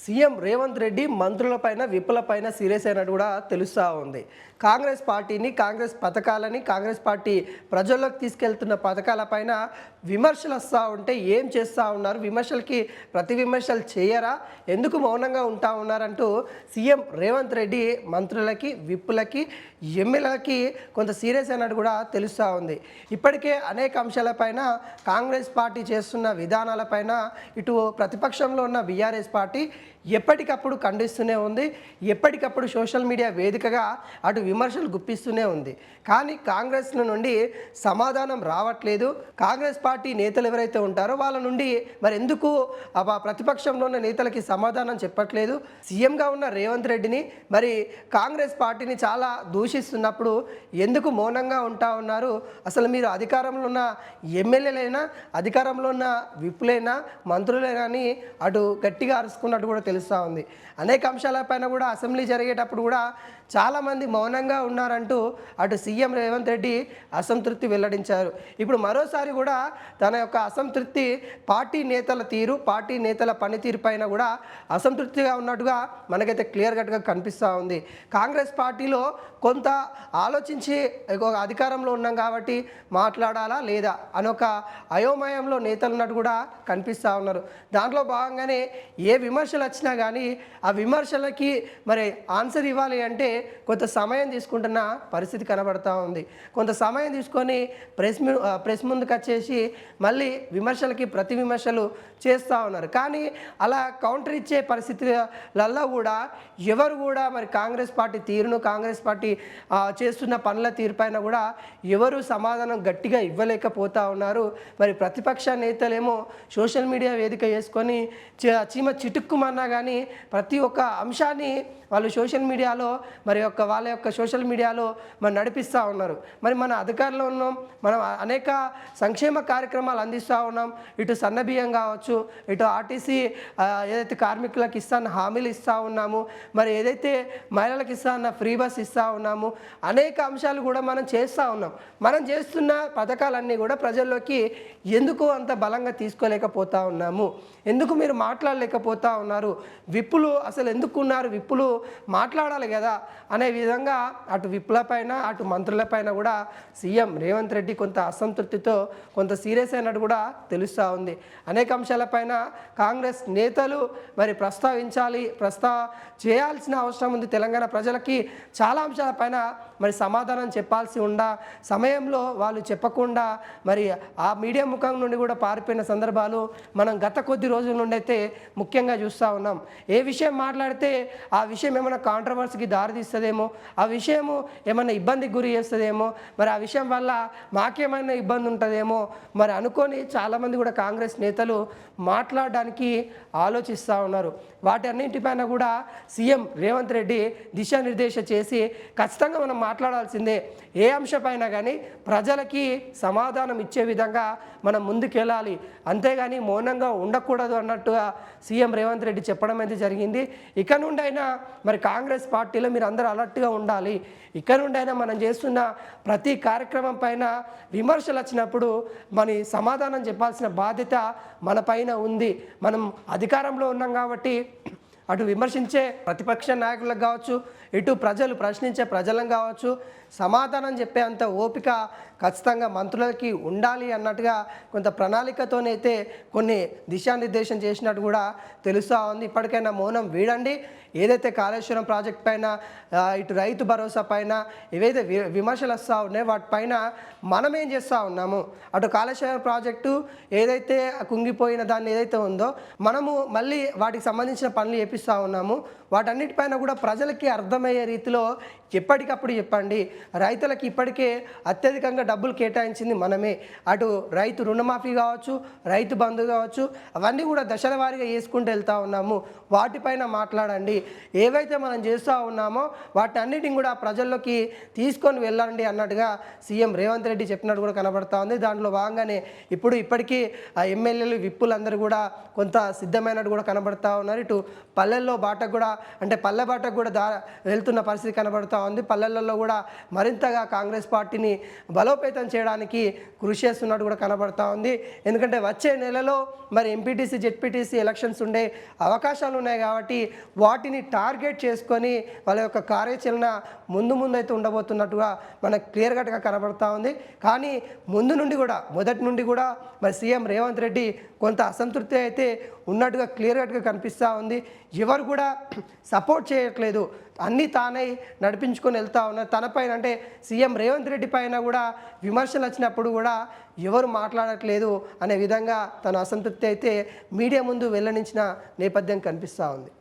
CM Revanth Reddy మంత్రులపైన విప్పులపైన serious అయినట్టు కూడా తెలుస్తూ ఉంది. కాంగ్రెస్ పార్టీని, కాంగ్రెస్ పథకాలని, కాంగ్రెస్ పార్టీ ప్రజల్లోకి తీసుకెళ్తున్న పథకాలపైన విమర్శలు వస్తూ ఉంటే ఏం చేస్తూ ఉన్నారు, విమర్శలకి ప్రతి విమర్శలు చేయరా, ఎందుకు మౌనంగా ఉంటా ఉన్నారంటూ సీఎం రేవంత్ రెడ్డి మంత్రులకి, విప్పులకి, ఎమ్మెల్యేలకి కొంత సీరియస్ అయినట్టు కూడా తెలుస్తూ ఉంది. ఇప్పటికే అనేక అంశాలపైన కాంగ్రెస్ పార్టీ చేస్తున్న విధానాలపైన ఇటు ప్రతిపక్షంలో ఉన్న బీఆర్ఎస్ పార్టీ ఎప్పటికప్పుడు ఖండిస్తూనే ఉంది. ఎప్పటికప్పుడు సోషల్ మీడియా వేదికగా అటు విమర్శలు గుప్పిస్తూనే ఉంది. కానీ కాంగ్రెస్ నుండి సమాధానం రావట్లేదు. కాంగ్రెస్ పార్టీ నేతలు ఎవరైతే ఉంటారో వాళ్ళ నుండి మరి ఎందుకు ప్రతిపక్షంలో ఉన్న నేతలకి సమాధానం చెప్పట్లేదు. సీఎంగా ఉన్న రేవంత్ రెడ్డిని మరి కాంగ్రెస్ పార్టీని చాలా దూషిస్తున్నప్పుడు ఎందుకు మౌనంగా ఉంటా ఉన్నారు? అసలు మీరు అధికారంలో ఉన్న ఎమ్మెల్యేలైనా, అధికారంలో ఉన్న విప్పులైనా, మంత్రులైనా అని అటు గట్టిగా అరుచుకున్నట్టు కూడా తెలుస్తూ ఉంది. అనేక అంశాలపైన కూడా అసెంబ్లీ జరిగేటప్పుడు కూడా చాలామంది మౌనంగా ఉన్నారంటూ అటు సీఎం రేవంత్ రెడ్డి అసంతృప్తి వెల్లడించారు. ఇప్పుడు మరోసారి కూడా తన యొక్క అసంతృప్తి పార్టీ నేతల తీరు, పార్టీ నేతల పనితీరు పైన కూడా అసంతృప్తిగా ఉన్నట్టుగా మనకైతే క్లియర్ కట్గా కనిపిస్తూ ఉంది. కాంగ్రెస్ పార్టీలో కొంత ఆలోచించి అధికారంలో ఉన్నాం కాబట్టి మాట్లాడాలా లేదా అనొక అయోమయంలో నేతలు ఉన్నట్టు కూడా కనిపిస్తూ ఉన్నారు. దాంట్లో భాగంగానే ఏ విమర్శలు వచ్చినా కానీ ఆ విమర్శలకి మరి ఆన్సర్ ఇవ్వాలి అంటే కొంత సమయం తీసుకుంటున్న పరిస్థితి కనబడతా ఉంది. కొంత సమయం తీసుకొని ప్రెస్ ముందుకు వచ్చేసి మళ్ళీ విమర్శలకి ప్రతి విమర్శలు చేస్తూ ఉన్నారు. కానీ అలా కౌంటర్ ఇచ్చే పరిస్థితులలో కూడా ఎవరు కూడా మరి కాంగ్రెస్ పార్టీ తీరును, కాంగ్రెస్ పార్టీ చేస్తున్న పనుల తీరుపైన కూడా ఎవరు సమాధానం గట్టిగా ఇవ్వలేకపోతూ ఉన్నారు. మరి ప్రతిపక్ష నేతలేమో సోషల్ మీడియా వేదిక చేసుకొని చీమ చిటుక్కుమన్నా కానీ ప్రతి ఒక్క అంశాన్ని వాళ్ళు సోషల్ మీడియాలో వాళ్ళ యొక్క సోషల్ మీడియాలో మరి నడిపిస్తూ ఉన్నారు. మరి మన అధికారంలో ఉన్నాం, మనం అనేక సంక్షేమ కార్యక్రమాలు అందిస్తూ ఉన్నాం. ఇటు సన్నబియ్యం కావచ్చు, ఇటు ఆర్టీసీ ఏదైతే కార్మికులకు ఇస్తాన్న హామీలు ఇస్తూ ఉన్నాము, మరి ఏదైతే మహిళలకు ఇస్తాన్న ఫ్రీ బస్ ఇస్తూ ఉన్నాము, అనేక అంశాలు కూడా మనం చేస్తూ ఉన్నాం. మనం చేస్తున్న పథకాలన్నీ కూడా ప్రజల్లోకి ఎందుకు అంత బలంగా తీసుకోలేకపోతూ ఉన్నాము, ఎందుకు మీరు మాట్లాడలేకపోతూ ఉన్నారు, విప్పులు అసలు ఎందుకు ఉన్నారు, విప్పులు మాట్లాడాలి కదా అనే విధంగా అటు విప్పులపైన అటు మంత్రులపైన కూడా సీఎం రేవంత్ రెడ్డి కొంత అసంతృప్తితో కొంత సీరియస్ అయినట్టు కూడా తెలుస్తూ ఉంది. అనేక అంశాలపైన కాంగ్రెస్ నేతలు మరి చేయాల్సిన అవసరం ఉంది. తెలంగాణ ప్రజలకి చాలా అంశాలపైన మరి సమాధానం చెప్పాల్సి సమయంలో వాళ్ళు చెప్పకుండా మరి ఆ మీడియా ముఖం నుండి కూడా పారిపోయిన సందర్భాలు మనం గత కొద్ది రోజుల నుండి అయితే ముఖ్యంగా చూస్తూ ఉన్నాం. ఏ విషయం మాట్లాడితే ఆ విషయం ఏమైనా కాంట్రవర్సీకి దారితీస్తుందేమో, ఆ విషయము ఏమైనా ఇబ్బందికి గురి చేస్తుందేమో, మరి ఆ విషయం వల్ల మాకేమైనా ఇబ్బంది ఉంటుందేమో మరి అనుకొని చాలామంది కూడా కాంగ్రెస్ నేతలు మాట్లాడడానికి ఆలోచిస్తూ ఉన్నారు. వాటి అన్నింటిపైన కూడా సీఎం రేవంత్ రెడ్డి దిశానిర్దేశం చేసి ఖచ్చితంగా మనం మాట్లాడాల్సిందే. ఏ అంశపైనా కానీ ప్రజలకి సమాధానం ఇచ్చే విధంగా మనం ముందుకెళ్ళాలి, అంతేగాని మౌనంగా ఉండకూడదు అన్నట్టుగా సీఎం రేవంత్ రెడ్డి చెప్పడం అయితే జరిగింది. ఇక నుండి అయినా మరి కాంగ్రెస్ పార్టీలో మీరు అందరూ అలర్ట్గా ఉండాలి. ఇక్కడ నుండి అయినా మనం చేస్తున్న ప్రతి కార్యక్రమం పైన విమర్శలు వచ్చినప్పుడు మన సమాధానం చెప్పాల్సిన బాధ్యత మన పైన ఉంది. మనం అధికారంలో ఉన్నాం కాబట్టి అటు విమర్శించే ప్రతిపక్ష నాయకులకు కావచ్చు, ఇటు ప్రజలు ప్రశ్నించే ప్రజలను కావచ్చు, సమాధానం చెప్పే అంత ఓపిక ఖచ్చితంగా మంత్రులకి ఉండాలి అన్నట్టుగా కొంత ప్రణాళికతోనైతే కొన్ని దిశానిర్దేశం చేసినట్టు కూడా తెలుస్తూ ఉంది. ఇప్పటికైనా మౌనం వీడండి. ఏదైతే కాళేశ్వరం ప్రాజెక్ట్ పైన, ఇటు రైతు భరోసా పైన ఏవైతే విమర్శలు వస్తూ ఉన్నాయో వాటిపైన మనం ఏం చేస్తూ ఉన్నాము, అటు కాళేశ్వరం ప్రాజెక్టు ఏదైతే కుంగిపోయిన దాన్ని ఏదైతే ఉందో మనము మళ్ళీ వాటికి సంబంధించిన పనులు చేపిస్తూ ఉన్నాము. వాటన్నిటిపైన కూడా ప్రజలకి అర్థమయ్యే రీతిలో ఎప్పటికప్పుడు చెప్పండి. రైతులకు ఇప్పటికే అత్యధికంగా డబ్బులు కేటాయించింది మనమే. అటు రైతు రుణమాఫీ కావచ్చు, రైతు బంధు కావచ్చు, అవన్నీ కూడా దశల వారీగా వేసుకుంటూ వెళ్తూ ఉన్నాము. వాటిపైన మాట్లాడండి. ఏవైతే మనం చేస్తూ ఉన్నామో వాటి అన్నిటిని కూడా ప్రజల్లోకి తీసుకొని వెళ్ళండి అన్నట్టుగా సీఎం రేవంత్ రెడ్డి చెప్పినట్టు కూడా కనబడతా ఉంది. దాంట్లో భాగంగానే ఇప్పటికీ ఆ ఎమ్మెల్యేలు, విప్పులందరూ కూడా కొంత సిద్ధమైనట్టు కూడా కనబడతా ఉన్నారు. ఇటు పల్లెల్లో బాటకు కూడా, అంటే పల్లె బాటకు కూడా వెళ్తున్న పరిస్థితి కనబడతా ఉంది. పల్లెలలో కూడా మరింతగా కాంగ్రెస్ పార్టీని బలోపేతం చేయడానికి కృషి చేస్తున్నట్టు కూడా కనబడతా ఉంది. ఎందుకంటే వచ్చే నెలలో మరి ఎంపీటీసీ జెడ్పీటీసీ ఎలక్షన్స్ ఉండే అవకాశాలు ఉన్నాయి కాబట్టి వాటిని టార్గెట్ చేసుకొని వాళ్ళ యొక్క కార్యాచరణ ముందైతే ఉండబోతున్నట్టుగా మనకు క్లియర్ కట్గా కనబడతా ఉంది. కానీ మొదటి నుండి కూడా మరి సీఎం రేవంత్ రెడ్డి కొంత అసంతృప్తి అయితే ఉన్నట్టుగా క్లియర్ కట్గా కనిపిస్తూ ఉంది. ఎవరు కూడా సపోర్ట్ చేయట్లేదు, అన్నీ తానే నడిపించుకొని వెళ్తూ ఉన్నారు. తనపైన అంటే సీఎం రేవంత్ రెడ్డి పైన కూడా విమర్శలు వచ్చినప్పుడు కూడా ఎవరు మాట్లాడట్లేదు అనే విధంగా తన అసంతృప్తి అయితే మీడియా ముందు వెల్లడించిన నేపథ్యం కనిపిస్తూ ఉంది.